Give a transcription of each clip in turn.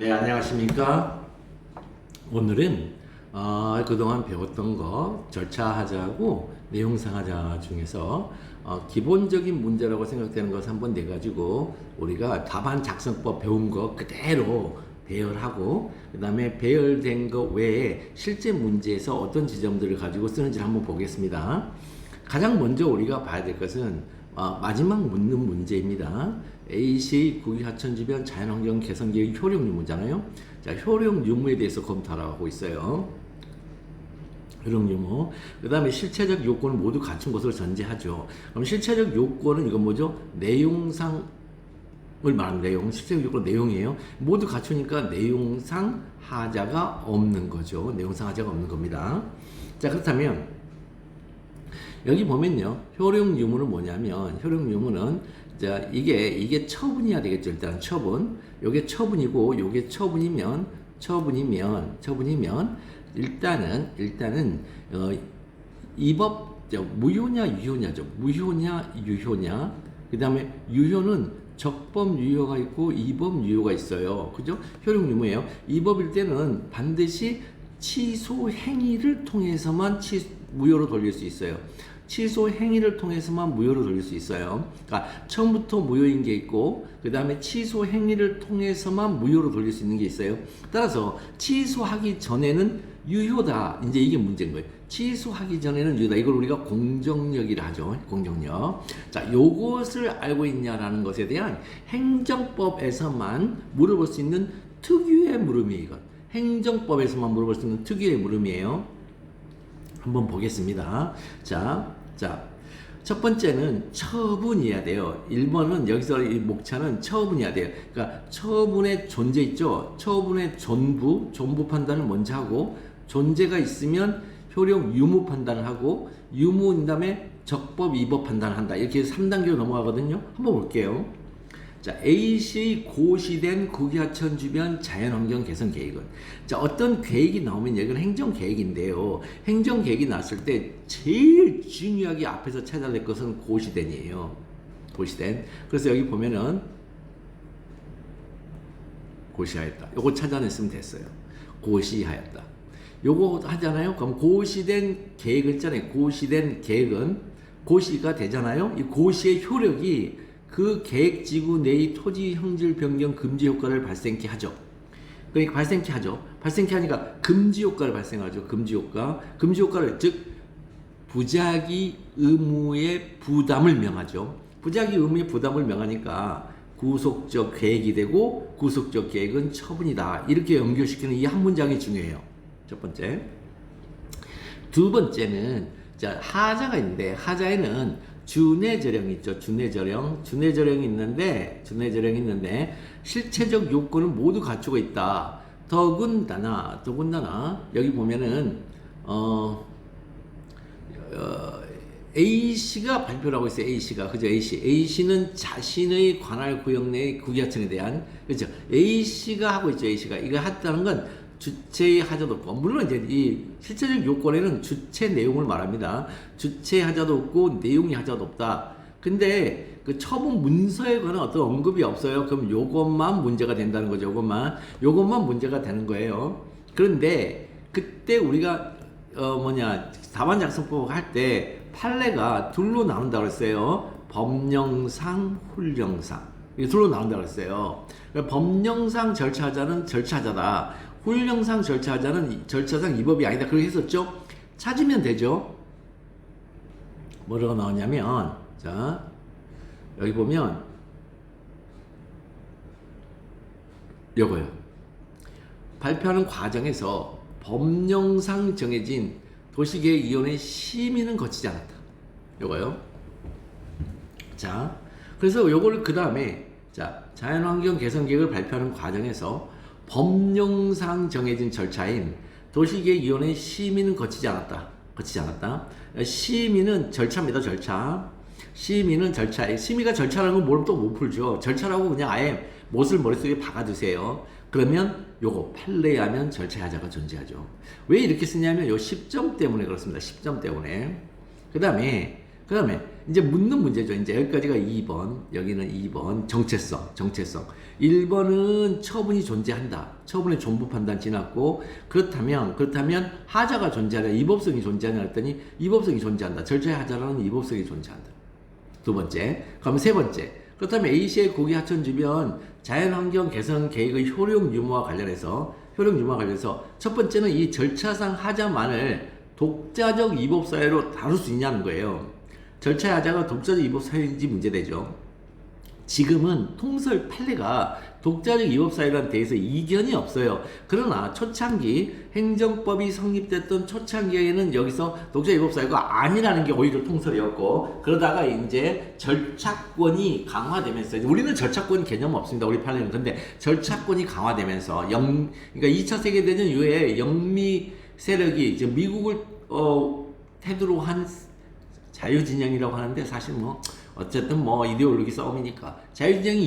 네, 안녕하십니까. 오늘은 그동안 배웠던 거 절차하자하고 내용상하자 중에서 기본적인 문제라고 생각되는 것을 한번 내가지고 우리가 답안 작성법 배운 거 그대로 배열하고 그 다음에 배열된 거 외에 실제 문제에서 어떤 지점들을 가지고 쓰는지를 한번 보겠습니다. 가장 먼저 우리가 봐야 될 것은 마지막 묻는 문제입니다. AC 국유하천 주변 자연환경 개선 계획 효력 유무잖아요. 자, 효력 유무에 대해서 검토하고 있어요. 효력 유무. 그 다음에 실체적 요건을 모두 갖춘 것으로 전제하죠. 그럼 실체적 요건은 이건 뭐죠? 내용상을 말하는 내용. 실체적 요건 내용이에요. 모두 갖추니까 내용상 하자가 없는 거죠. 내용상 하자가 없는 겁니다. 자, 그렇다면 여기 보면요, 효력 유무는 뭐냐면, 효력 유무는, 자, 이게 처분이어야 되겠죠. 일단 처분. 요게 처분이고, 요게 처분이면, 일단은, 이 법, 무효냐, 유효냐죠. 무효냐, 유효냐. 그 다음에 유효는 적법 유효가 있고, 이법 유효가 있어요. 그죠? 효력 유무예요. 이법일 때는 반드시 취소 행위를 통해서만 무효로 돌릴 수 있어요. 취소 행위를 통해서만 무효로 돌릴 수 있어요. 그러니까 처음부터 무효인 게 있고 그 다음에 취소 행위를 통해서만 무효로 돌릴 수 있는 게 있어요. 따라서 취소하기 전에는 유효다. 이제 이게 문제인 거예요. 취소하기 전에는 유효다. 이걸 우리가 공정력이라 하죠. 공정력. 자, 요것을 알고 있냐라는 것에 대한 행정법에서만 물어볼 수 있는 특유의 물음이에요. 이건. 행정법에서만 물어볼 수 있는 특유의 물음이에요. 한번 보겠습니다. 자, 첫 번째는 처분이어야 돼요. 1번은 여기서 이 목차는 처분이어야 돼요. 그러니까 처분의 존재 있죠? 처분의 존부 판단을 먼저 하고 존재가 있으면 효력 유무 판단을 하고 유무인 다음에 적법 이법 판단을 한다. 이렇게 3단계로 넘어가거든요. 한번 볼게요. 자, AC 고시된 국유하천 주변 자연환경 개선 계획은, 자, 어떤 계획이 나오면 여기는 행정계획인데요. 행정계획이 나왔을 때 제일 중요하게 앞에서 찾아야 될 것은 고시된이에요. 고시된. 그래서 여기 보면은 고시하였다. 요거 찾아냈으면 됐어요. 고시하였다. 요거 하잖아요. 그럼 고시된 계획을 있잖아요. 고시된 계획은 고시가 되잖아요. 이 고시의 효력이 그 계획지구 내의 토지 형질 변경 금지 효과를 발생케 하죠. 그러니까 발생케 하니까 금지 효과를 발생하죠. 금지 효과를 즉 부작위 의무의 부담을 명하죠. 부작위 의무의 부담을 명하니까 구속적 계획이 되고 구속적 계획은 처분이다. 이렇게 연결시키는 이 한 문장이 중요해요. 첫 번째. 두 번째는 자, 하자가 있는데 하자에는 준해저령이 있죠. 준해저령이 있는데 실체적 요건을 모두 갖추고 있다. 더군다나 여기 보면은 A씨가 발표를 하고 있어요. A씨가 그죠? A씨는 자신의 관할 구역 내의 국유하천에 대한 그렇죠. A씨가 하고 있죠. A씨가 이거 했다는 건 주체의 하자도 없고, 물론 이제 이 실체적 요건에는 주체 내용을 말합니다. 주체 하자도 없고 내용이 하자도 없다. 근데 그 처분 문서에 관한 어떤 언급이 없어요. 그럼 요것만 문제가 된다는 거죠. 요것만 문제가 되는 거예요. 그런데 그때 우리가 답안 작성법 할 때 판례가 둘로 나눈다고 했어요. 법령상, 훈령상. 이게 둘로 나눈다고 했어요. 그러니까 법령상 절차하자는 절차하자다. 훈령상 절차하자는 절차상 이법이 아니다. 그렇게 했었죠. 찾으면 되죠. 뭐라고 나오냐면, 자, 여기 보면, 요거요. 발표하는 과정에서 법령상 정해진 도시계획위원회 심의는 거치지 않았다. 요거요. 자, 그래서 요거를 그 다음에, 자, 자연환경 개선 계획을 발표하는 과정에서 법령상 정해진 절차인 도시계획위원회 심의는 거치지 않았다. 심의는 절차입니다. 심의는 절차. 심의가 절차라는 건 뭘 또 못 풀죠. 절차라고 그냥 아예 못을 머릿속에 박아두세요. 그러면 요거 판례하면 절차의 하자가 존재하죠. 왜 이렇게 쓰냐면 요 10점 때문에 그렇습니다. 10점 때문에. 그 다음에 이제 묻는 문제죠. 이제 여기까지가 2번, 여기는 2번 정체성. 1번은 처분이 존재한다. 처분의 존부 판단 지났고 그렇다면 하자가 존재하냐, 이법성이 존재하냐 했더니 이법성이 존재한다. 절차의 하자라는 이법성이 존재한다. 두 번째. 그럼 세 번째. 그렇다면 A씨의 고기 하천 주변 자연환경 개선 계획의 효력 유무와 관련해서 첫 번째는 이 절차상 하자만을 독자적 이법 사유로 다룰 수 있냐는 거예요. 절차의 하자가 독자적 이법 사유인지 문제되죠. 지금은 통설 판례가 독자적 이법 사유에 대해서 이견이 없어요. 그러나 초창기 행정법이 성립됐던 초창기에는 여기서 독자적 이법 사유가 아니라는 게 오히려 통설이었고, 그러다가 이제 절차권이 강화되면서, 우리는 절차권 개념 없습니다. 우리 판례는. 근데 절차권이 강화되면서 그러니까 2차 세계대전 이후에 영미 세력이 이제 미국을 테두로 한 자유진영이라고 하는데, 사실 뭐 어쨌든 뭐 이데올로기 싸움이니까 자유진영이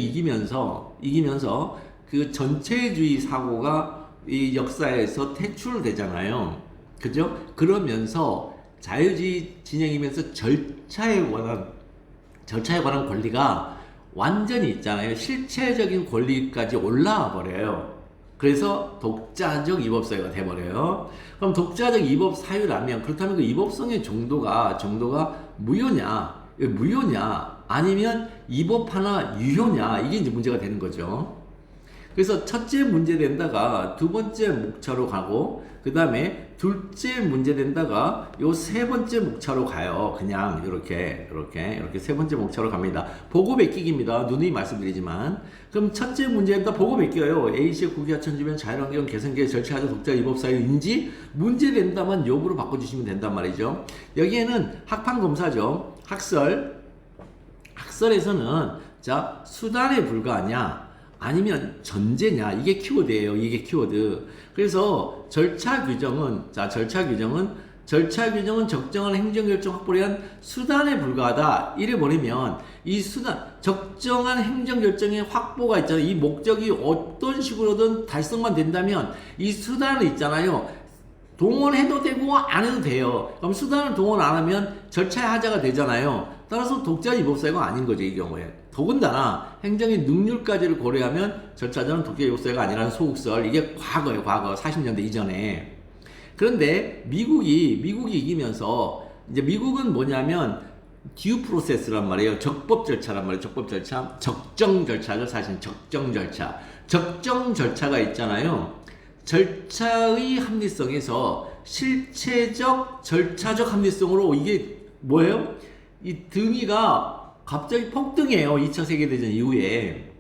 이기면서 그 전체주의 사고가 이 역사에서 퇴출되잖아요. 그죠? 그러면서 자유주의 진영이면서 절차에 관한 권리가 완전히 있잖아요. 실체적인 권리까지 올라와 버려요. 그래서 독자적 이법 사유가 돼버려요. 그럼 독자적 이법 사유라면, 그렇다면 그 이법성의 정도가 무효냐 아니면 이법하나 유효냐, 이게 이제 문제가 되는 거죠. 그래서 첫째 문제 된다가 두 번째 목차로 가고, 그 다음에 둘째 문제 된다가 요 세 번째 목차로 가요. 그냥 이렇게 세 번째 목차로 갑니다. 보고 베끼기입니다. 누누이 말씀드리지만. 그럼 첫째 문제에다 보고 베껴요. A씨의 국유하천 주변 자연환경 개선계획 절차하자 독자 이법 사유인지 문제 된다만 여부로 바꿔주시면 된단 말이죠. 여기에는 학판 검사죠. 학설에서는 자, 수단에 불과하냐 아니면 전제냐, 이게 키워드예요. 이게 키워드. 그래서 절차 규정은 적정한 행정결정 확보를 위한 수단에 불과하다. 이래버리면 이 수단, 적정한 행정결정의 확보가 있잖아요. 이 목적이 어떤 식으로든 달성만 된다면 이 수단을 있잖아요. 동원해도 되고 안 해도 돼요. 그럼 수단을 동원 안 하면 절차의 하자가 되잖아요. 따라서 독자 이법 사유가 아닌 거죠, 이 경우에. 더군다나 행정의 능률까지를 고려하면 절차자는 독자 이법 사유가 아니라는 소극설. 이게 과거예요, 과거. 40년대 이전에. 그런데 미국이 이기면서, 이제 미국은 뭐냐면 듀 프로세스란 말이에요. 적법 절차란 말이에요. 적법 절차. 적정 절차죠. 사실 적정 절차가 있잖아요. 절차의 합리성에서 실체적 절차적 합리성으로, 이게 뭐예요? 이 등위가 갑자기 폭등해요. 2차 세계대전 이후에.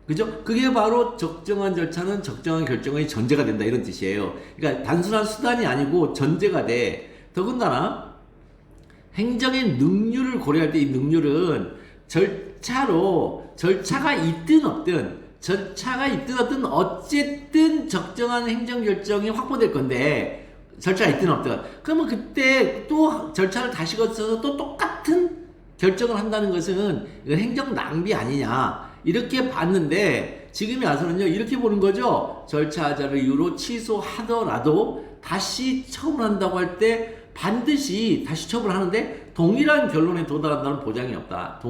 그죠? 그게 바로 적정한 절차는 적정한 결정의 전제가 된다, 이런 뜻이에요. 그러니까 단순한 수단이 아니고 전제가 돼. 더군다나 행정의 능률을 고려할 때 이 능률은 절차가 있든 없든 어쨌든 적정한 행정결정이 확보될 건데, 절차가 있든 없든, 그러면 그때 또 절차를 다시 거쳐서 또 똑같은 결정을 한다는 것은 이건 행정 낭비 아니냐, 이렇게 봤는데, 지금에 와서는요 이렇게 보는 거죠. 절차 하자를 이유로 취소하더라도 다시 처분한다고 할 때 반드시 다시 처분하는데 동일한 결론에 도달한다는 보장이 없다.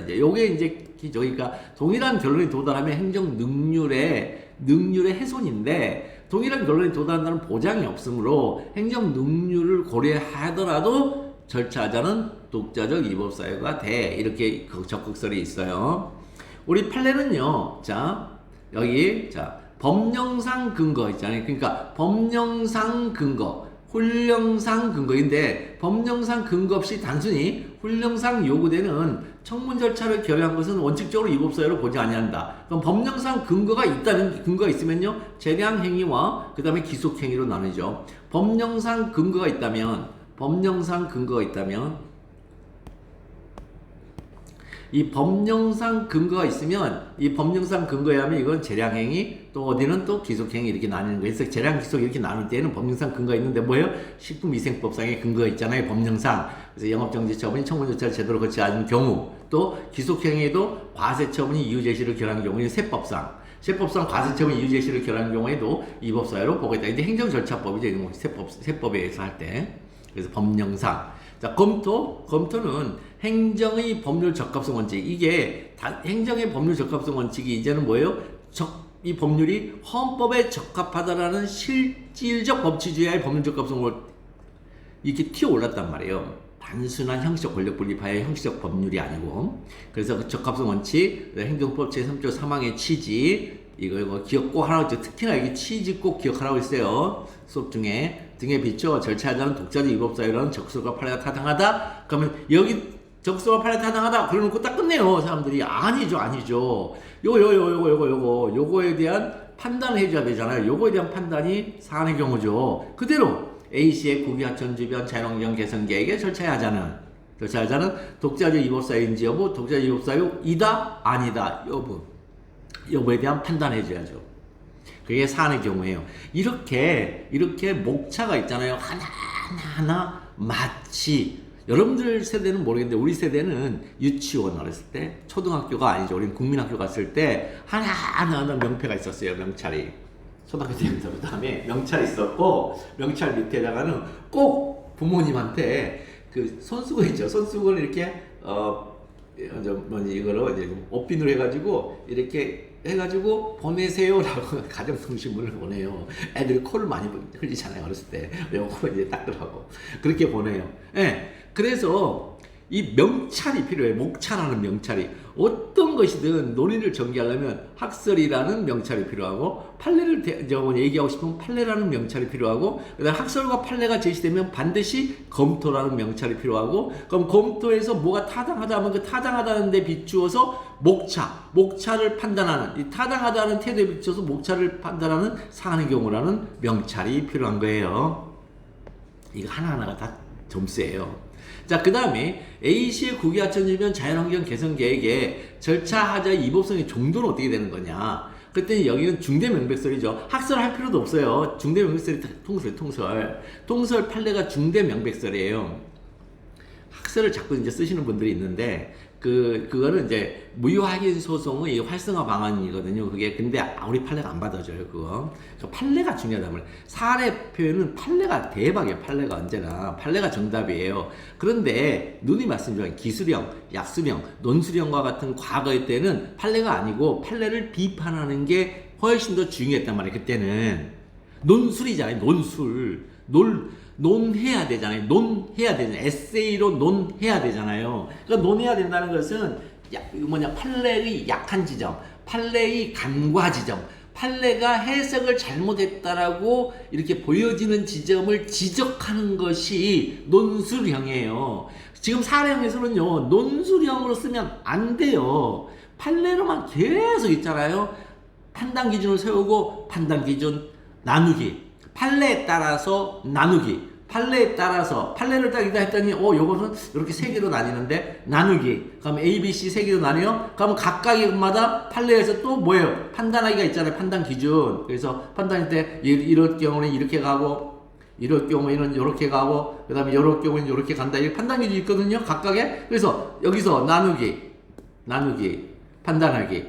이제 요게 이제 저기가 동일한 결론에 도달하면 행정 능률의 훼손인데, 동일한 결론에 도달한다는 보장이 없으므로 행정 능률을 고려하더라도 절차하자는 독자적 이법 사유가 돼. 이렇게 적극설이 있어요. 우리 판례는요. 자, 여기 법령상 근거 있잖아요. 그러니까 법령상 근거, 훈령상 근거인데, 법령상 근거 없이 단순히 훈령상 요구되는 청문 절차를 결의한 것은 원칙적으로 이법사유로 보지 아니한다. 그럼 법령상 근거가 있으면요, 재량 행위와 그 다음에 기속 행위로 나누죠. 법령상 근거가 있다면 이 법령상 근거가 있으면, 이 법령상 근거에 하면 이건 재량행위, 또 어디는 또 기속행위, 이렇게 나뉘는 거예요. 그래서 재량, 기속 이렇게 나눌 때는 법령상 근거가 있는데 뭐예요? 식품위생법상의 근거가 있잖아요, 법령상. 그래서 영업정지처분이 청문조차를 제대로 거치지 않은 경우, 또 기속행위도 과세처분이 이유제시를 결한 경우에 세법상 과세처분 이유제시를 결한 경우에도 이법사유로 보겠다. 이제 행정절차법이죠. 세법에 의해서 할 때. 그래서 법령상. 자, 검토는 행정의 법률 적합성 원칙. 이게 행정의 법률 적합성 원칙이 이제는 뭐예요? 이 법률이 헌법에 적합하다라는 실질적 법치주의의 법률 적합성을 이렇게 튀어 올랐단 말이에요. 단순한 형식적 권력 분립화의 형식적 법률이 아니고. 그래서 그 적합성 원칙, 행정법 제3조 3항의 취지, 이거 기억 꼭 하라고 했죠. 특히나 이게 취지 꼭 기억하라고 했어요. 수업 중에. 등에 비춰 절차하자는 독자적 위법사유라는 적설과 판례가 타당하다? 그러면 여기 적설과 판례가 타당하다? 그래 놓고 딱 끝내요. 사람들이. 아니죠. 요거에 대한 판단을 해줘야 되잖아요. 요거에 대한 판단이 사안의 경우죠. 그대로 A씨의 국유하천 주변 자연환경 개선 계획에 절차하자는 독자적 위법사유인지 여부, 독자적 위법사유이다? 아니다? 여부에 대한 판단을 해줘야죠. 그게 사안의 경우예요. 이렇게 목차가 있잖아요. 하나하나 마치 여러분들 세대는 모르겠는데 우리 세대는 유치원 어렸을 때 초등학교가 아니죠. 우리는 국민학교 갔을 때 하나하나 명패가 있었어요. 명찰이. 초등학교 때부터 그 다음에 명찰이 있었고 명찰 밑에다가는 꼭 부모님한테 그 손수건 있죠. 손수건을 이렇게 이거를 이제 옷핀으로 해가지고 이렇게 해가지고 보내세요라고 가정통신문을 보내요. 애들이 코를 많이 흘리잖아요. 어렸을 때. 코 이제 닦으라고. 그렇게 보내요. 예. 그래서 이 명찰이 필요해요. 목찰하는 명찰이. 어떤 것이든 논의를 전개하려면 학설이라는 명찰이 필요하고, 판례를 얘기하고 싶으면 판례라는 명찰이 필요하고, 그다음 학설과 판례가 제시되면 반드시 검토라는 명찰이 필요하고, 그럼 검토에서 뭐가 타당하다 하면 그 타당하다는 데 비추어서 목차를 판단하는, 이 타당하다는 태도에 비추어서 목차를 판단하는 사안의 경우라는 명찰이 필요한 거예요. 이거 하나하나가 다 점수예요. 자, 그 다음에 A씨의 국유하천 주변 자연환경 개선 계획에 절차하자의 위법성의 정도는 어떻게 되는 거냐. 그랬더니 여기는 중대명백설이죠. 학설할 필요도 없어요. 중대명백설이 통설 판례가 중대명백설이에요. 학설을 자꾸 이제 쓰시는 분들이 있는데 그거는 이제 무효확인 소송의 활성화 방안이거든요. 그게 근데 우리 판례가 안 받아줘요. 그거. 판례가 중요하다면 사례 표현은 판례가 대박이에요. 판례가 언제나 판례가 정답이에요. 그런데 누님 말씀드린 기술형, 약술형, 논술형과 같은 과거의 때는 판례가 아니고 판례를 비판하는 게 훨씬 더 중요했단 말이에요. 그때는 논술이잖아요. 논해야 되잖아요. 에세이로 논해야 되잖아요. 그러니까 논해야 된다는 것은 판례의 약한 지점, 판례의 간과 지점, 판례가 해석을 잘못했다라고 이렇게 보여지는 지점을 지적하는 것이 논술형이에요. 지금 사례형에서는요, 논술형으로 쓰면 안 돼요. 판례로만 계속 있잖아요. 판단 기준을 세우고 판단 기준 나누기. 판례에 따라서 나누기. 판례에 따라서 판례를 딱 이다 했더니 요거는 이렇게 세 개로 나뉘는데 나누기. 그럼 A, B, C 세 개로 나뉘어요. 그러면 각각마다 판례에서 또 뭐예요? 판단하기가 있잖아요. 판단 기준. 그래서 판단할 때 이럴 경우는 이렇게 가고 이럴 경우에는 이렇게 가고 그 다음에 이럴 경우에는 이렇게 간다. 이 판단 기준이 있거든요. 각각에. 그래서 여기서 나누기, 판단하기,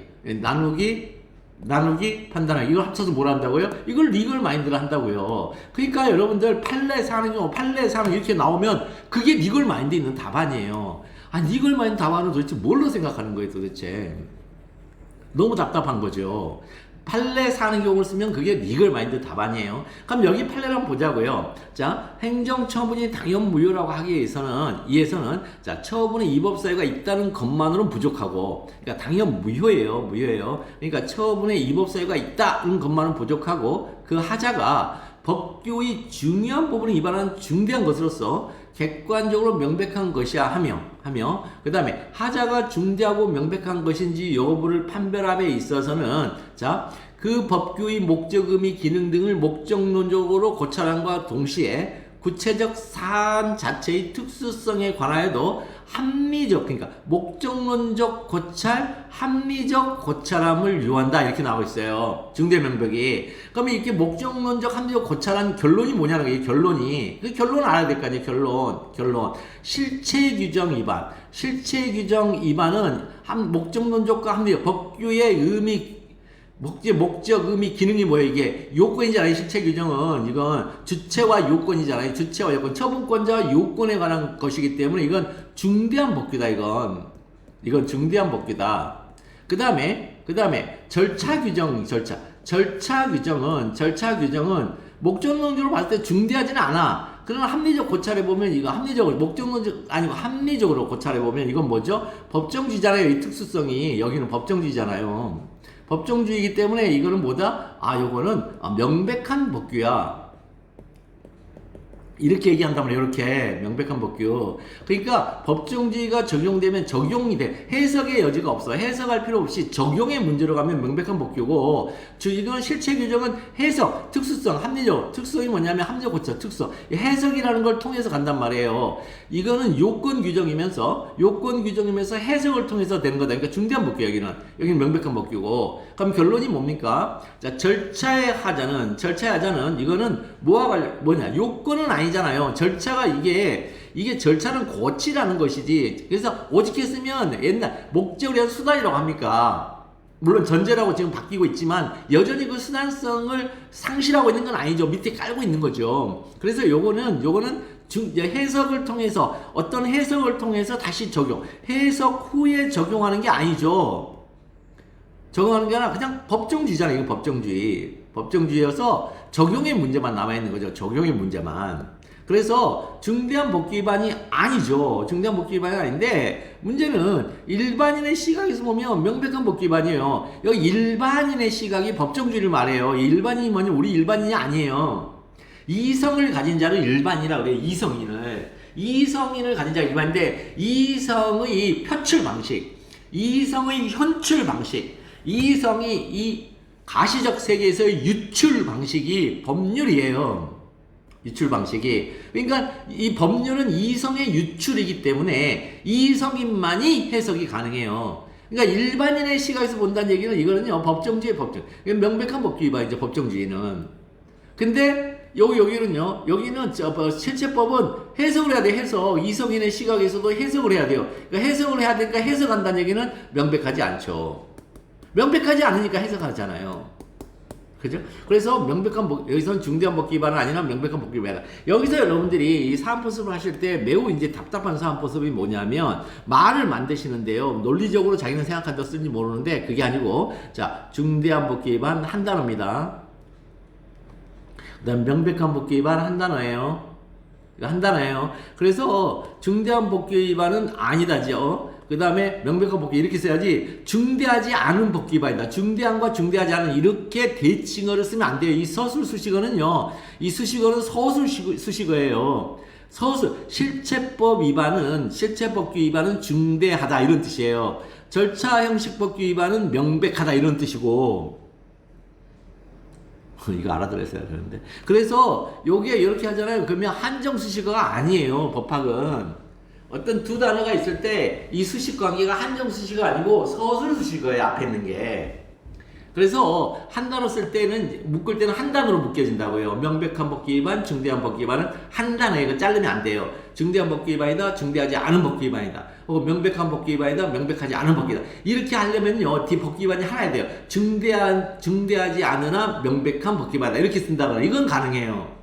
나누기, 판단하기. 이걸 합쳐서 뭘 한다고요? 이걸 리걸 마인드를 한다고요. 그러니까 여러분들 판례 사는 이렇게 나오면 그게 리걸 마인드 있는 답안이에요. 리걸 마인드 답안은 도대체 뭘로 생각하는 거예요, 도대체? 너무 답답한 거죠. 판례 사는 경우를 쓰면 그게 리걸 마인드 답안이에요. 그럼 여기 판례를 한번 보자고요. 자, 행정처분이 당연 무효라고 하기 위해서는 자, 처분의 위법사유가 있다는 것만으로는 부족하고, 그러니까 당연 무효예요. 그러니까 처분의 위법사유가 있다는 것만은 부족하고, 그 하자가 법규의 중요한 부분을 위반하는 중대한 것으로서 객관적으로 명백한 것이야 하며 그 다음에 하자가 중대하고 명백한 것인지 여부를 판별함에 있어서는 자, 그 법규의 목적, 의미, 기능 등을 목적론적으로 고찰함과 동시에 구체적 사안 자체의 특수성에 관하여도 그러니까 목적론적 고찰, 합리적 고찰함을 요한다 이렇게 나오고 있어요. 중대명백이. 그러면 이렇게 목적론적, 합리적 고찰한 결론이 뭐냐는 거예요. 그 결론을 알아야 될 거 아니에요. 결론. 실체 규정 위반은 목적론적과 합리적 법규의 의미, 목적, 의미, 기능이 뭐예요? 이게 요건이잖아요. 실체 규정은 이건 주체와 요건이잖아요. 주체와 요건, 처분권자와 요건에 관한 것이기 때문에 이건 중대한 법규다. 이건 중대한 법규다. 그 다음에 절차 규정은 목적론적으로 봤을 때 중대하지는 않아. 그러나 합리적 고찰해 보면 이거 합리적으로 고찰해 보면 이건 뭐죠? 법정주의잖아요. 이 특수성이 여기는 법정주의잖아요. 법정주의이기 때문에 이거는 뭐다? 요거는 명백한 법규야. 이렇게 얘기한다면 이렇게 명백한 법규. 그러니까 법정주의가 적용되면 적용이 돼. 해석의 여지가 없어. 해석할 필요 없이 적용의 문제로 가면 명백한 법규고, 이건 실체 규정은 해석, 특수성, 합리적. 특수성이 뭐냐면 합리적 고찰, 특수. 해석이라는 걸 통해서 간단 말이에요. 이거는 요건 규정이면서 해석을 통해서 되는 거다. 그러니까 중대한 법규 여기는 명백한 법규고. 그럼 결론이 뭡니까? 자, 절차의 하자는 이거는 뭐냐? 요건은 아니잖아요. 절차가 이게 절차는 고치라는 것이지. 그래서 오직했으면 옛날 목적을 위한 수단이라고 합니까? 물론 전제라고 지금 바뀌고 있지만 여전히 그 수단성을 상실하고 있는 건 아니죠. 밑에 깔고 있는 거죠. 그래서 요거는 해석을 통해서 어떤 해석을 통해서 다시 해석 후에 적용하는 게 아니죠. 적용하는 게 아니라 그냥 법정주의잖아요. 이거 법정주의여서 적용의 문제만 남아있는 거죠. 적용의 문제만. 그래서 중대한 법규 위반이 아니죠. 중대한 법규 위반이 아닌데 문제는 일반인의 시각에서 보면 명백한 법규 위반이에요. 여기 일반인의 시각이 법정주의를 말해요. 일반인이 뭐냐? 우리 일반인이 아니에요. 이성을 가진 자를 일반이라고 그래요. 이성인을 가진 자가 일반인데 이성의 표출 방식, 이성의 현출 방식, 이성이 이 가시적 세계에서의 유출 방식이 법률이에요. 유출 방식이. 그러니까 이 법률은 이성의 유출이기 때문에 이성인만이 해석이 가능해요. 그러니까 일반인의 시각에서 본다는 얘기는 이거는요, 법정주의. 명백한 법규 위반이죠, 법정주의는. 근데 여기는 실체법은 해석을 해야 돼. 이성인의 시각에서도 해석을 해야 돼요. 그러니까 해석을 해야 되니까 해석한다는 얘기는 명백하지 않죠. 명백하지 않으니까 해석하잖아요. 그죠? 그래서 여기서는 중대한 법규 위반은 아니라 명백한 법규 위반. 여기서 여러분들이 이 사안포습을 하실 때 매우 이제 답답한 사안포습이 뭐냐면 말을 만드시는데요. 논리적으로 자기는 생각한다 쓰는지 모르는데 그게 아니고, 자, 중대한 법규 위반 한 단어입니다. 그 다음 명백한 법규 위반 한 단어예요. 그래서 중대한 법규 위반은 아니다죠. 그 다음에 명백한 법규 이렇게 써야지. 중대하지 않은 법규 위반이다. 중대한과 중대하지 않은 이렇게 대칭어를 쓰면 안 돼요. 이 서술 수식어는요. 이 수식어는 서술 수식어예요. 실체법 실체법규 위반은 중대하다 이런 뜻이에요. 절차 형식 법규 위반은 명백하다 이런 뜻이고. 이거 알아들었어야 되는데. 그래서 요게 이렇게 하잖아요. 그러면 한정 수식어가 아니에요. 법학은. 어떤 두 단어가 있을 때 이 수식 관계가 한정 수식어가 아니고 서술 수식어예요. 앞에 있는 게. 그래서 한 단어 쓸 때는 묶을 때는 한 단어로 묶여진다고요. 명백한 법규 위반, 중대한 법규 위반은 한 단어에 이거 자르면 안 돼요. 중대한 법규 위반이다, 중대하지 않은 법규 위반이다. 혹은 명백한 법규 위반이다, 명백하지 않은 법규다. 이렇게 하려면요, 뒤 법규 위반이 하나 돼요. 중대하지 않으나 명백한 법규 위반이다. 이렇게 쓴다거나 이건 가능해요.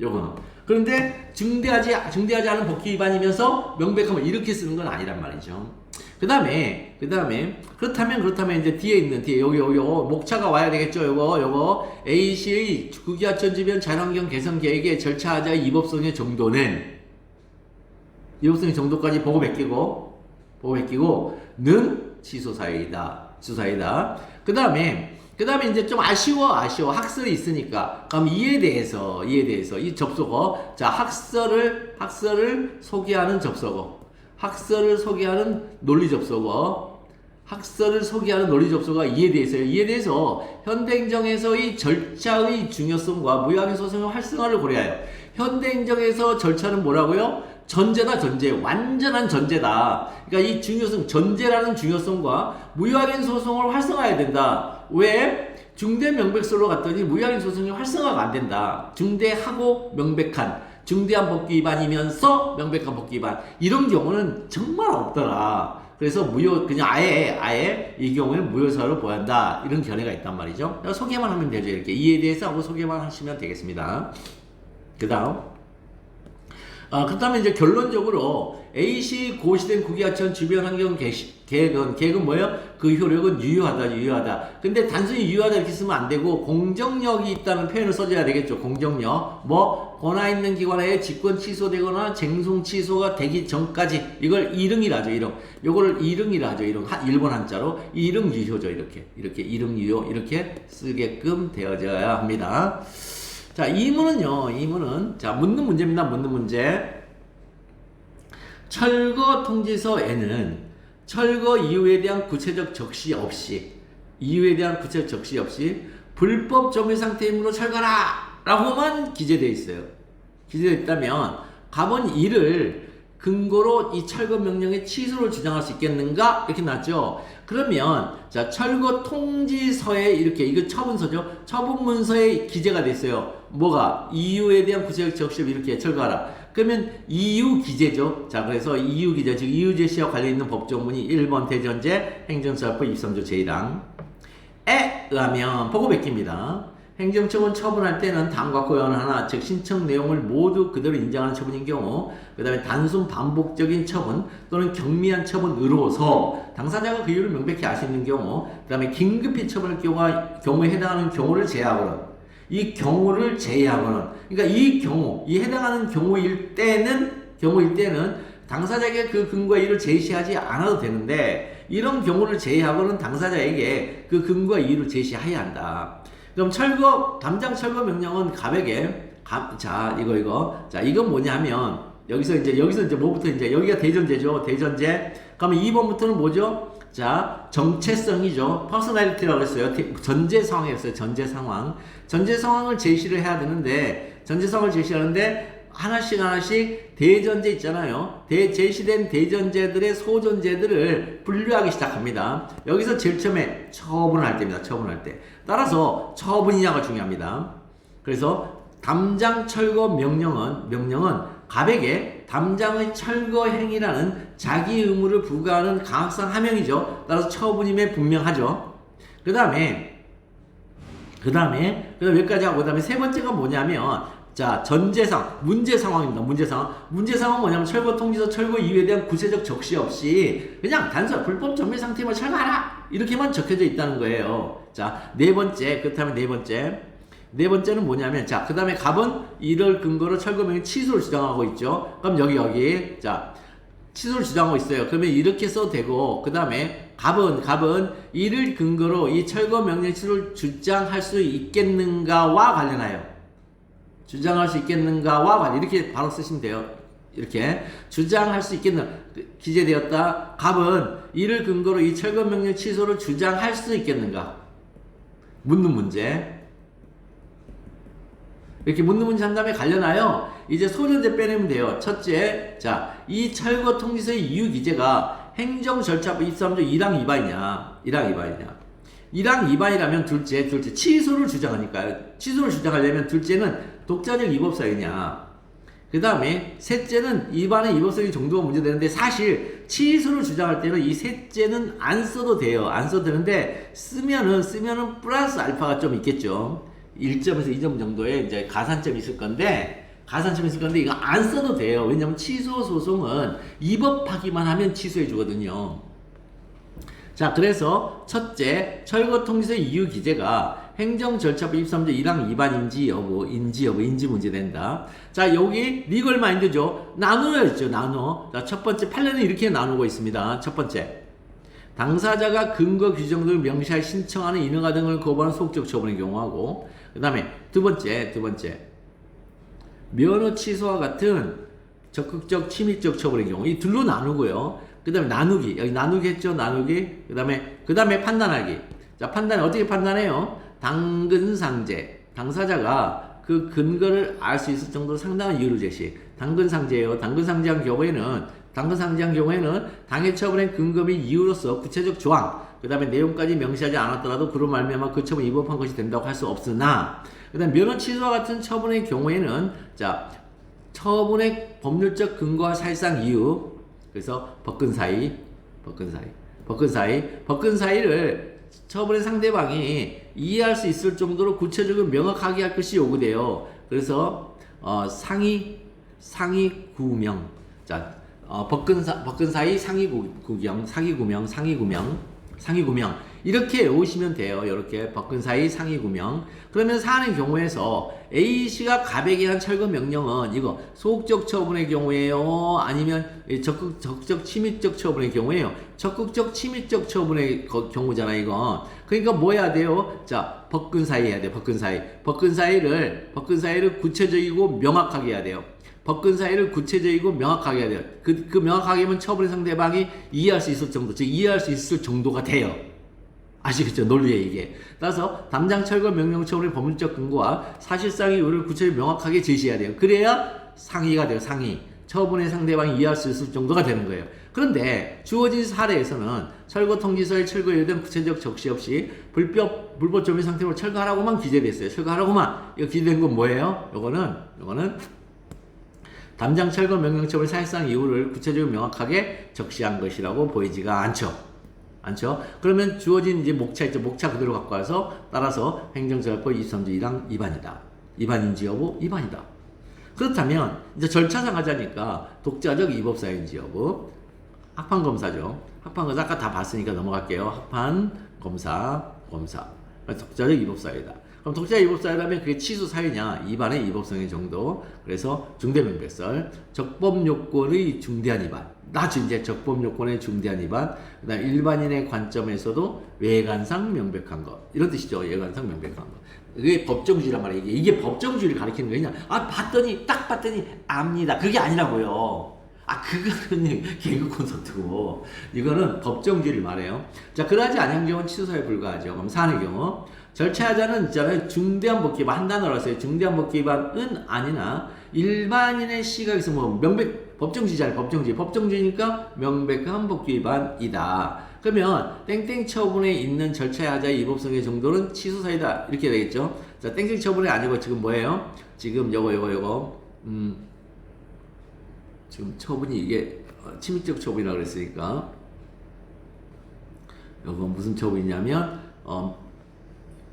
요거는. 그런데 중대하지 않은 법규 위반이면서 명백한 이렇게 쓰는 건 아니란 말이죠. 그 다음에 그렇다면 이제 뒤에 여기 목차가 와야 되겠죠. 요거 A시의 국유하천 주변 자연환경 개선 계획의 절차하자의 이법성의 정도는 이법성의 정도까지 보고 베끼고 는 취소 사유이다. 그 다음에 이제 좀 아쉬워. 학설이 있으니까. 그럼 이에 대해서 이 접속어. 자, 학설을 소개하는 접속어. 학설을 소개하는 논리 접속어. 이에 대해서요. 이에 대해서 현대행정에서의 절차의 중요성과 무효확인 소송의 활성화를 고려하여. 현대행정에서 절차는 뭐라고요? 전제다. 완전한 전제다. 그러니까 이 중요성, 전제라는 중요성과 무효확인 소송을 활성화해야 된다. 왜? 중대 명백설로 갔더니 무효확인 소송이 활성화가 안 된다. 중대하고 명백한, 중대한 법규 위반이면서 명백한 법규 위반. 이런 경우는 정말 없더라. 그래서 무효 그냥 아예 이 경우에는 무효사로 보한다 이런 견해가 있단 말이죠. 소개만 하면 되죠. 이렇게 이에 대해서 하고 소개만 하시면 되겠습니다. 그다음에 이제 결론적으로 A시 고시된 국유하천 주변 환경 계획은 뭐예요? 그 효력은 유효하다. 근데 단순히 유효하다 이렇게 쓰면 안 되고 공정력이 있다는 표현을 써줘야 되겠죠. 공정력. 권한 있는 기관에 직권 취소되거나 쟁송 취소가 되기 전까지 이걸 이릉이라죠. 이릉. 요거를 이릉이라죠. 일본 한자로 이릉 유효죠. 이렇게 이릉 유효 이렇게 쓰게끔 되어져야 합니다. 자, 이문은 자, 묻는 문제입니다. 묻는 문제. 철거 통지서에는 철거 이유에 대한 구체적 적시 없이 불법 점유 상태이므로 철거라! 라고만 기재되어 있어요. 기재되어 있다면 갑은 이를 근거로 이 철거 명령의 취소를 주장할 수 있겠는가? 이렇게 나왔죠. 그러면 자, 철거 통지서에 이렇게 이거 처분서죠. 처분문서에 기재가 됐어요. 뭐가? 이유에 대한 구체적 적시 이렇게 철거하라. 그러면 이유 기재죠. 자, 그래서 이유 기재, 즉 이유 제시와 관련 있는 법조문이 1번 대전제 행정처벌법 23조 제1항에 의하면 보고 뵙기입니다. 행정처분 처분할 때는 다음과 고려는 하나, 즉 신청 내용을 모두 그대로 인정하는 처분인 경우, 그 다음에 단순 반복적인 처분 또는 경미한 처분으로서 당사자가 그 이유를 명백히 알 수 있는 경우, 그 다음에 긴급히 처분할 경우에 해당하는 경우를 제외하고는 그러니까 이 해당하는 경우일 때는 당사자에게 그 근거와 이유를 제시하지 않아도 되는데, 이런 경우를 제외하고는 당사자에게 그 근거와 이유를 제시해야 한다. 그럼 담장 철거 명령은 갑에게 자, 이건 뭐냐면 여기서 이제 뭐부터 이제 여기가 대전제죠. 대전제. 그러면 2번부터는 뭐죠? 자, 정체성이죠. 퍼스널리티라고 했어요. 전제 상황이었어요. 전제 상황을 제시를 해야 되는데, 하나씩 대전제 있잖아요. 제시된 대전제들의 소전제들을 분류하기 시작합니다. 여기서 제일 처음에 처분할 때입니다. 처분할 때. 따라서 처분이냐가 중요합니다. 그래서 담장 철거 명령은 갑에게 담장의 철거 행위라는 자기 의무를 부과하는 강학상 하명이죠. 따라서 처분임에 분명하죠. 그 다음에 여기까지 하고, 그 다음에 세 번째가 뭐냐면, 자, 문제 상황입니다. 문제 상황은 뭐냐면, 철거 통지서 철거 이유에 대한 구체적 적시 없이 그냥 단순 불법 점유 상태만 철거하라! 이렇게만 적혀져 있다는 거예요. 자, 그렇다면 네 번째는 뭐냐면, 자, 그 다음에 갑은 이를 근거로 철거 명령 취소를 주장하고 있죠. 그럼 여기, 자, 취소를 주장하고 있어요. 그러면 이렇게 써도 되고, 그 다음에 갑은 이를 근거로 이 철거 명령 취소를 주장할 수 있겠는가와 관련하여. 이렇게 바로 쓰시면 돼요. 이렇게 주장할 수 있겠는 기재되었다. 갑은 이를 근거로 이 철거 명령 취소를 주장할 수 있겠는가? 묻는 문제. 이렇게 묻는 문제 한 다음에 관련하여 이제 소전제 빼내면 돼요. 첫째, 자, 이 철거 통지서의 이유 기재가 행정 절차법 23조 1항 2반이라면 둘째, 취소를 주장하니까요. 취소를 주장하려면 둘째는 독자적 위법사유냐. 그 다음에 셋째는 위반의 위법성의 정도가 문제되는데, 사실 취소를 주장할 때는 이 셋째는 안 써도 돼요. 안 써도 되는데, 쓰면은 플러스 알파가 좀 있겠죠. 1점에서 2점 정도의 이제 가산점이 있을 건데 이거 안 써도 돼요. 왜냐면 취소 소송은 위법하기만 하면 취소해 주거든요. 자, 그래서 첫째, 철거 통지서 이유 기재가 행정 절차법 23조 1항 2반 인지 문제 된다. 자, 여기 리걸 마인드죠. 나누어야죠. 자, 첫 번째 판례는 이렇게 나누고 있습니다. 첫 번째, 당사자가 근거 규정 등을 명시하여 신청하는 인허가 등을 거부하는 소극적 처분의 경우하고, 그 다음에 두 번째, 면허 취소와 같은 적극적 침입적 처분의 경우, 이 둘로 나누고요. 그 다음에 여기 나누기 했죠. 그 다음에 판단하기. 자, 어떻게 판단해요? 당근상제, 당사자가 그 근거를 알 수 있을 정도로 상당한 이유를 제시. 당근상제예요. 당근상제한 경우에는 당해 처분의 근거 및 이유로서 구체적 조항, 그 다음에 내용까지 명시하지 않았더라도 그로 말미암아 그 처분이 위법한 것이 된다고 할 수 없으나, 그 다음에 면허 취소와 같은 처분의 경우에는, 자, 처분의 법률적 근거와 사실상 이유, 그래서 법근 사이, 법근 사이를 처분의 상대방이 이해할 수 있을 정도로 구체적으로 명확하게 할 것이 요구돼요. 그래서 상위 구명. 자, 법근 사이 상위 구명 이렇게 외우시면 돼요. 이렇게 법근 사이 상위 구명. 그러면 사안의 경우에서 A씨가 갑에게 한 철거 명령은 이거 소극적 처분의 경우에요, 아니면 적극적 침입적 처분의 경우에요. 적극적 침입적 처분의 경우잖아 이거. 그러니까 뭐 해야 돼요? 자, 법근 사이 해야 돼. 법근 사이를 구체적이고 명확하게 해야 돼요. 법근 사이를 구체적이고 명확하게 해야 돼요. 그 명확하게 하면 처분의 상대방이 이해할 수 있을 정도, 즉 이해할 수 있을 정도가 돼요. 아시겠죠? 논리에 이게. 따라서 담당 철거 명령 처분의 법률적 근거와 사실상의 이유를 구체적으로 명확하게 제시해야 돼요. 그래야 상의가 돼요. 상의. 처분의 상대방이 이해할 수 있을 정도가 되는 거예요. 그런데 주어진 사례에서는 철거 통지서에 철거 예외된 구체적 적시 없이 불법 점유 상태로 철거하라고만 기재됐어요. 철거하라고만. 이거 기재된 건 뭐예요? 요거는 담당 철거 명령 처분 사실상 이유를 구체적으로 명확하게 적시한 것이라고 보이지가 않죠. 그러면 주어진 이제 목차 있죠. 목차 그대로 갖고 와서 따라서 행정처벌법 23조 1항 위반이다. 위반인지 여부? 위반이다. 그렇다면 이제 절차상 하자니까 독자적 위법사유인지 여부. 합판검사죠. 합판검사 아까 다 봤으니까 넘어갈게요. 합판검사. 독자적 위법사유다. 그럼 독자적 위법사유라면 그게 치수 사유냐? 위반의 위법성의 정도. 그래서 중대명백설. 적법요건의 중대한 위반. 나중 이제 적법요건의 중대한 위반. 그다음 일반인의 관점에서도 외관상 명백한 것. 이런 뜻이죠. 외관상 명백한 것. 이게 법정주의란 말이에요. 이게 법정주의를 가리키는 거냐? 딱 봤더니 압니다. 그게 아니라고요. 그거는 개그 콘서트고, 이거는 법정주의를 말해요. 자, 그러하지 않은 경우는 치수사유에 불과하죠. 그럼 사안의 경우. 절차자는 있잖아요. 중대한 법기 위반, 한 단어로 했어요. 중대한 법기 위반은 아니나, 일반인의 시각에서 법정주의잖아요. 법정주의니까 명백한 법기 위반이다. 그러면, 땡땡 처분에 있는 절차의 하자의 위법성의 정도는 치수사유다. 이렇게 되겠죠. 자, 땡땡 처분이 아니고 지금 뭐예요? 지금 요거. 지금 처분이 이게 침입적 처분이라고 그랬으니까 요거 무슨 처분이냐면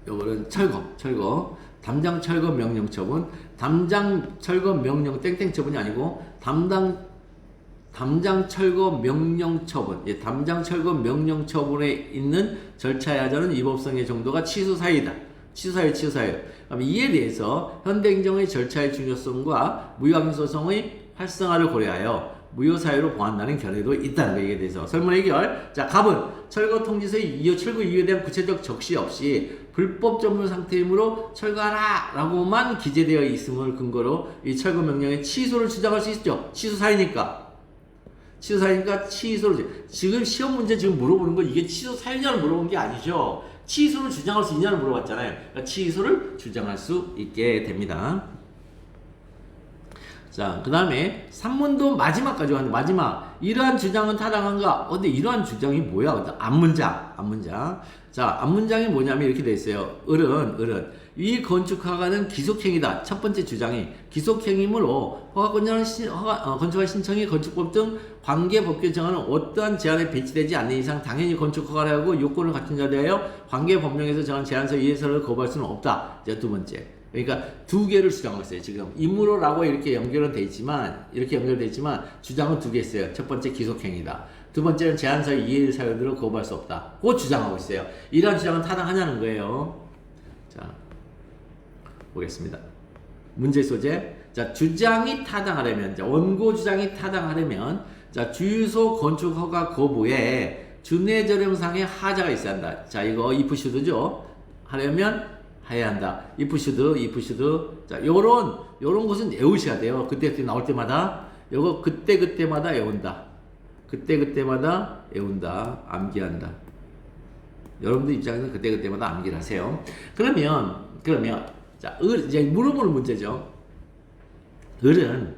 요거는 철거 담당 철거 명령 처분, 담당 철거 명령 땡땡 처분이 아니고 담당 철거 명령 처분, 담당 철거 명령 처분에 있는 절차의 하자는 위법성의 정도가 치수사유이다. 치수사유. 그럼 이에 대해서 현대행정의 절차의 중요성과 무효항소성의 활성화를 고려하여 무효사유로 보한다는 견해도 있다는 거에 대해서 설문 해결. 자, 갑은 철거 통지서의 철거 이유에 대한 구체적 적시 없이 불법 점유 상태이므로 철거하라 라고만 기재되어 있음을 근거로 이 철거 명령의 취소를 주장할 수 있죠. 취소사유니까 취소를. 지금 시험 문제 지금 물어보는 건 이게 취소사유냐를 물어본 게 아니죠. 취소를 주장할 수 있냐를 물어봤잖아요. 그러니까 취소를 주장할 수 있게 됩니다. 자, 그 다음에 3문도 마지막까지 왔는데, 마지막. 이러한 주장은 타당한가? 근데 이러한 주장이 뭐야? 앞문장. 자, 앞문장이 뭐냐면 이렇게 돼 있어요. 을은. 이 건축허가는 기속행위다. 첫 번째 주장이 기속행위이므로 허가권자는 건축허가 신청이 건축법 등 관계법규에 정하는 어떠한 제한에 배치되지 않는 이상 당연히 건축허가를 하고 요건을 갖춘 자에 대하여 관계법령에서 정한 제한서 이해서를 거부할 수는 없다. 이제 두 번째. 그러니까 두 개를 주장하고 있어요. 지금 임무로라고 이렇게 연결은 돼 있지만 주장은 두 개 있어요. 첫 번째 기속행위다. 두 번째는 제한서의 이해 사유들을 거부할 수 없다. 그거 주장하고 있어요. 이러한 주장은 타당하냐는 거예요. 자, 보겠습니다. 문제 소재. 자, 주장이 타당하려면, 원고 주장이 타당하려면, 자, 주유소 건축 허가 거부에 준해저령상의 하자가 있어야 한다. 자, 이거 if should죠. 하려면 해야 한다. if should. 자, 요런 것은 외우셔야 돼요. 그때 나올 때마다. 요거 그때마다 외운다. 그때마다 외운다. 암기한다. 여러분들 입장에서 그때마다 암기를 하세요. 그러면, 자, 이제 물어보는 문제죠. 을은,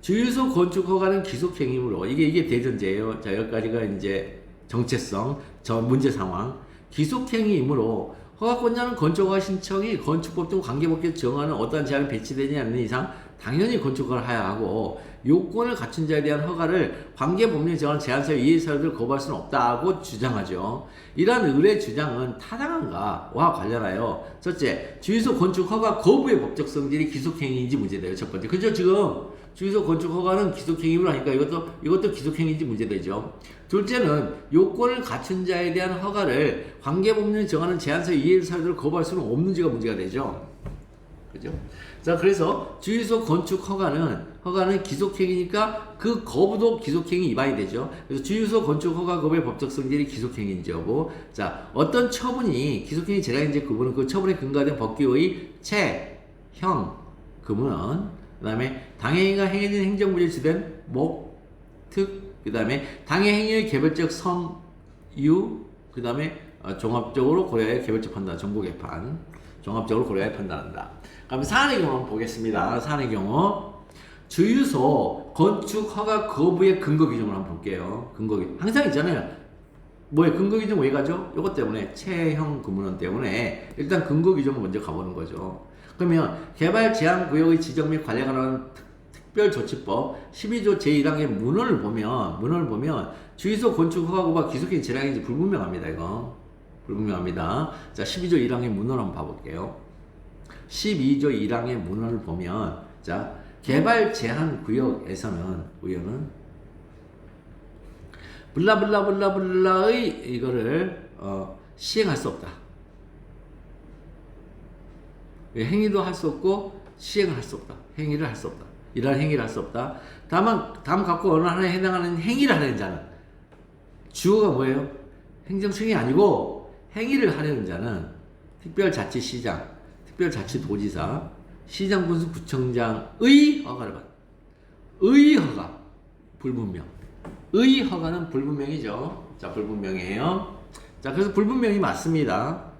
주유소 건축 허가는 기속행위이므로, 이게 대전제예요. 자, 여기까지가 이제 정체성, 문제 상황. 기속행위이므로, 허가권자는 건축허가 신청이 건축법 등 관계법규에 정하는 어떠한 제한이 배치되지 않는 이상 당연히 건축허가를 해야 하고, 요건을 갖춘 자에 대한 허가를 관계법령에 정한 제한사유 이해 사유를 거부할 수는 없다고 주장하죠. 이러한 의뢰 주장은 타당한가와 관련하여 첫째, 주유소 건축 허가 거부의 법적 성질이 기속행위인지 문제돼요. 첫 번째, 그죠? 지금 주유소 건축 허가는 기속행위로 하니까 이것도 기속행위인지 문제되죠. 둘째는 요건을 갖춘 자에 대한 허가를 관계법령에 정하는 제한사유 이해 사유를 거부할 수는 없는지가 문제가 되죠. 그죠? 자, 그래서 주유소 건축 허가는 기속행위니까 그 거부도 기속행위 위반이 되죠. 그래서 주유소 건축 허가 거부의 법적 성질이 기속행위인지 여부. 자, 어떤 처분이 기속행위 재량인지 구분은 그 처분에 근거된 법규의 체, 형, 금은, 그 다음에 당해행위가 행해진 행정부에 주된 목, 특, 그 다음에 당해행위의 개별적 성유, 그 다음에 종합적으로 고려해 개별적 판단, 정보 개판, 종합적으로 고려해 판단한다. 그럼 사안의 경우 한번 보겠습니다. 사안의 경우 주유소 건축 허가 거부의 근거 기준을 한번 볼게요. 근거 기준 항상 있잖아요. 뭐에 근거 기준 왜 가죠? 이것 때문에 체형 금문원 때문에 일단 근거 기준을 먼저 가보는 거죠. 그러면 개발 제한 구역의 지정 및 관리에 관한 특별조치법 12조 제1항의 문헌을 보면 주유소 건축 허가 거부가 기속행위 재량인지 불분명합니다. 이거 불분명합니다. 자, 12조 1항의 문헌 한번 봐볼게요. 12조 1항의 문헌을 보면, 자, 개발 제한 구역에서는 블라블라블라블라의 이거를 시행할 수 없다. 행위도 할 수 없고 시행을 할 수 없다. 행위를 할 수 없다. 이러한 행위를 할 수 없다. 다만 다음 갖고 어느 하나에 해당하는 행위를 하려는 자는 주어가 뭐예요? 행정청이 아니고 행위를 하려는 자는 특별자치시장, 특별자치도지사, 시장군수 구청장의 허가를 받는. 의 허가 불분명. 의 허가는 불분명이죠. 자, 불분명이에요. 자, 그래서 불분명이 맞습니다.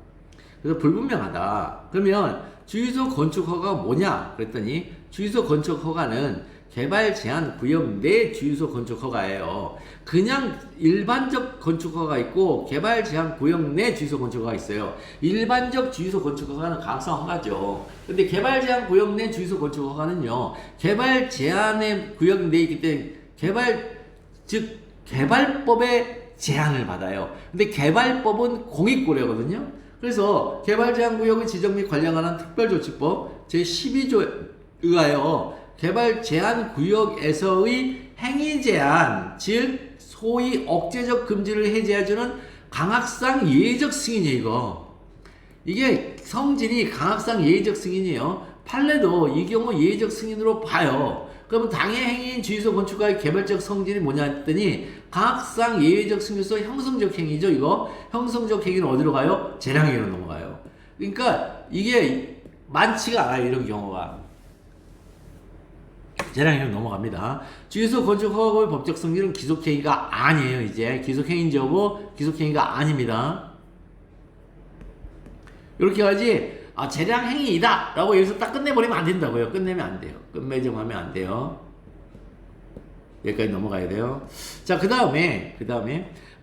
그래서 불분명하다. 그러면 주유소 건축 허가가 뭐냐? 그랬더니 주유소 건축 허가는 개발 제한 구역 내 주유소 건축 허가예요. 그냥 일반적 건축 허가가 있고 개발 제한 구역 내 주유소 건축 허가가 있어요. 일반적 주유소 건축 허가는 가학성 허가죠. 근데 개발 제한 구역 내 주유소 건축 허가는요. 개발 제한의 구역 내에 있기 때문에 개발법의 제한을 받아요. 근데 개발법은 공익고려거든요. 그래서 개발 제한 구역의 지정 및 관련 관한 특별조치법 제12조에 의하여 개발 제한 구역에서의 행위 제한, 즉 소위 억제적 금지를 해제해주는 강학상 예외적 승인이에요. 이게 성질이 강학상 예외적 승인이에요. 판례도 이 경우 예외적 승인으로 봐요. 그러면 당해행위인 주유소 건축가의 개별적 성질이 뭐냐 했더니 강학상 예외적 승인으로서 형성적 행위죠. 이거 형성적 행위는 어디로 가요? 재량행위로 넘어가요. 그러니까 이게 많지가 않아요. 이런 경우가. 재량행위로 넘어갑니다. 주유소 건축 허가의 법적 성질은 기속행위가 아니에요. 이제 기속행위인지 여부, 기속행위가 아닙니다. 이렇게 하지 재량행위이다 라고 여기서 딱 끝내버리면 안 된다고요. 끝내면 안 돼요. 끝매정하면 안 돼요. 여기까지 넘어가야 돼요. 자, 그 다음에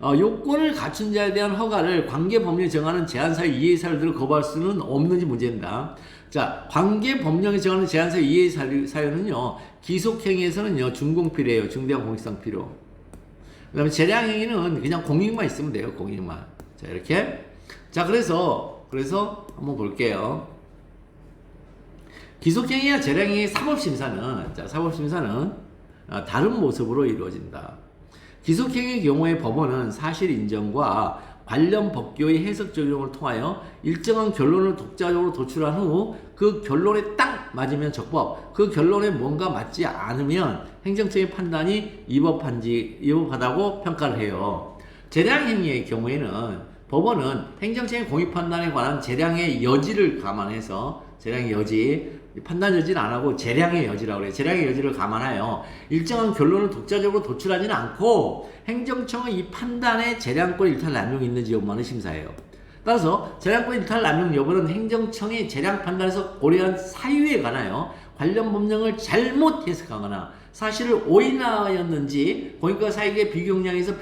요건을 갖춘 자에 대한 허가를 관계법령에 정하는 제한사유 이해 사유들을 거부할 수는 없는지 문제입니다. 자, 관계법령에 정하는 제한사유 이해 사유는요, 기속행위에서는요, 준공필이에요. 중대한 공익상 필요. 그 다음에 재량행위는 그냥 공익만 있으면 돼요. 공익만. 자, 이렇게. 자, 그래서 한번 볼게요. 기속행위와 재량행위의 사법심사는 다른 모습으로 이루어진다. 기속행위의 경우에 법원은 사실 인정과 관련 법규의 해석 적용을 통하여 일정한 결론을 독자적으로 도출한 후 그 결론에 딱 맞으면 적법, 그 결론에 뭔가 맞지 않으면 행정청의 판단이 위법하다고 평가를 해요. 재량행위의 경우에는 법원은 행정청의 공익 판단에 관한 재량의 여지를 감안해서 재량의 여지, 판단 여지는 안 하고 재량의 여지라고 그래요. 재량의 여지를 감안하여 일정한 결론을 독자적으로 도출하지는 않고 행정청의 이 판단에 재량권 일탈 남용이 있는지 여부만을 심사해요. 따라서 재량권 일탈 남용 여부는 행정청이 재량 판단에서 고려한 사유에 관하여 관련 법령을 잘못 해석하거나 사실을 오인하였는지 공익과 사익의 비교역량에서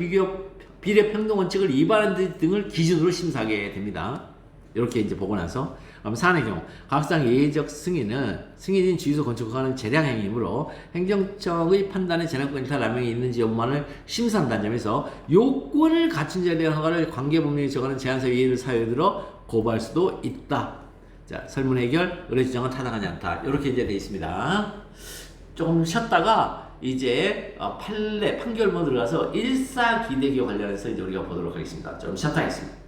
비례평등 원칙을 위반한 등을 기준으로 심사하게 됩니다. 이렇게 이제 보고 나서 그럼 4의 경우 가급상 예외적 승인인 주유소 건축허가는 재량행위이므로 행정처의 판단에 재량권 일탈 남용이 있는지 여부만을 심사한다는 점에서 요건을 갖춘 자에 대한 허가를 관계법령에 정하는 제한서 예외를 사유에 들어 거부할 수도 있다. 자, 설문 해결, 의뢰 주장은 타당하지 않다. 이렇게 이제 되어 있습니다. 조금 쉬었다가 이제 판례 판결문 들어가서 일사기대기와 관련해서 이제 우리가 보도록 하겠습니다. 좀 쉬었다 하겠습니다.